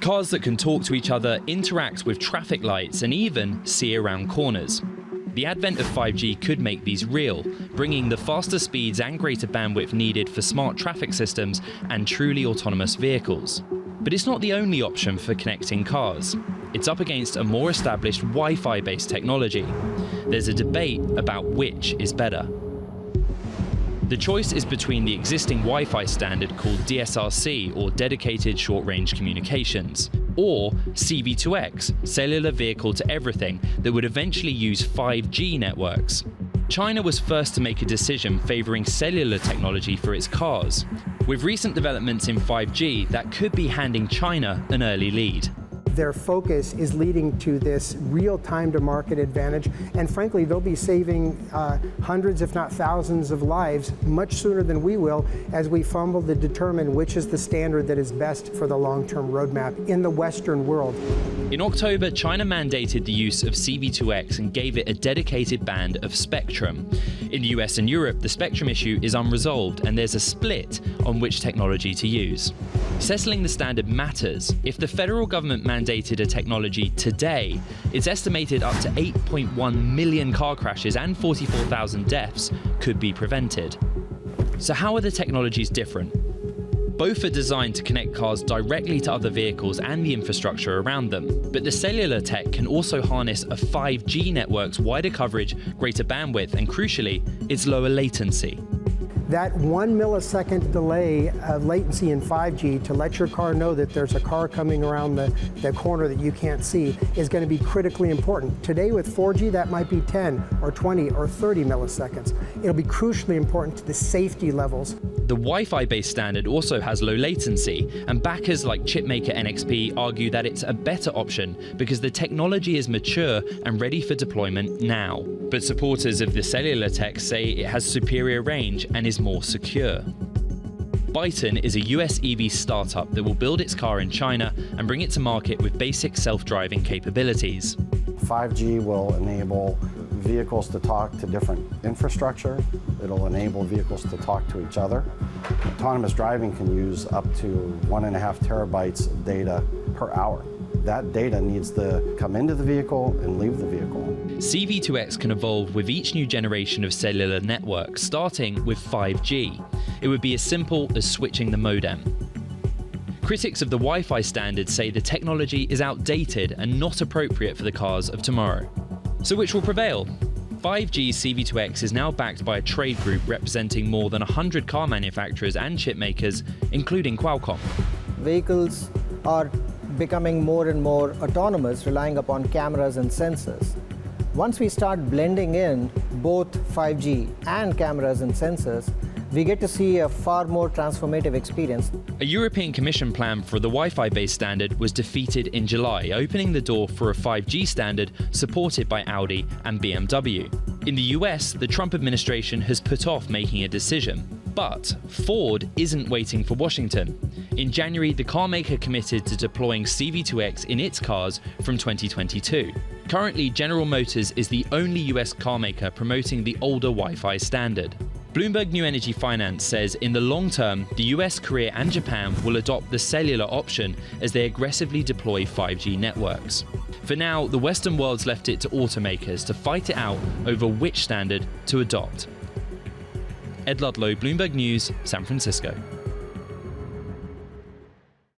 Cars that can talk to each other, interact with traffic lights, and even see around corners. The advent of 5G could make these real, bringing the faster speeds and greater bandwidth needed for smart traffic systems and truly autonomous vehicles. But it's not the only option for connecting cars. It's up against a more established Wi-Fi-based technology. There's a debate about which is better. The choice is between the existing Wi-Fi standard called DSRC, or Dedicated Short-Range Communications, or CV2X, Cellular Vehicle to Everything, that would eventually use 5G networks. China was first to make a decision favoring cellular technology for its cars. With recent developments in 5G, that could be handing China an early lead. Their focus is leading to this real time-to-market advantage, and frankly, they'll be saving hundreds, if not thousands, of lives much sooner than we will as we fumble to determine which is the standard that is best for the long-term roadmap in the Western world. In October, China mandated the use of CV2X and gave it a dedicated band of spectrum. In the US and Europe, the spectrum issue is unresolved, and there's a split on which technology to use. Settling the standard matters. If the federal government mandated a technology today, it's estimated up to 8.1 million car crashes and 44,000 deaths could be prevented. So how are the technologies different? Both are designed to connect cars directly to other vehicles and the infrastructure around them. But the cellular tech can also harness a 5G network's wider coverage, greater bandwidth, and crucially, its lower latency. That 1 millisecond delay of latency in 5G to let your car know that there's a car coming around the corner that you can't see is going to be critically important. Today with 4G, that might be 10 or 20 or 30 milliseconds. It'll be crucially important to the safety levels. The Wi-Fi-based standard also has low latency, and backers like chipmaker NXP argue that it's a better option because the technology is mature and ready for deployment now. But supporters of the cellular tech say it has superior range and is more secure. Byton is a US EV startup that will build its car in China and bring it to market with basic self-driving capabilities. 5G will enable vehicles to talk to different infrastructure. It'll enable vehicles to talk to each other. Autonomous driving can use up to 1.5 terabytes of data per hour. That data needs to come into the vehicle and leave the vehicle. CV2X can evolve with each new generation of cellular network, starting with 5G. It would be as simple as switching the modem. Critics of the Wi-Fi standard say the technology is outdated and not appropriate for the cars of tomorrow. So which will prevail? 5G CV2X is now backed by a trade group representing more than 100 car manufacturers and chip makers, including Qualcomm. Vehicles are becoming more and more autonomous, relying upon cameras and sensors. Once we start blending in both 5G and cameras and sensors, we get to see a far more transformative experience. A European Commission plan for the Wi-Fi-based standard was defeated in July, opening the door for a 5G standard supported by Audi and BMW. In the US, the Trump administration has put off making a decision. But Ford isn't waiting for Washington. In January, the car maker committed to deploying CV2X in its cars from 2022. Currently, General Motors is the only US car maker promoting the older Wi-Fi standard. Bloomberg New Energy Finance says in the long term, the US, Korea and Japan will adopt the cellular option as they aggressively deploy 5G networks. For now, the Western world's left it to automakers to fight it out over which standard to adopt. Ed Ludlow, Bloomberg News, San Francisco.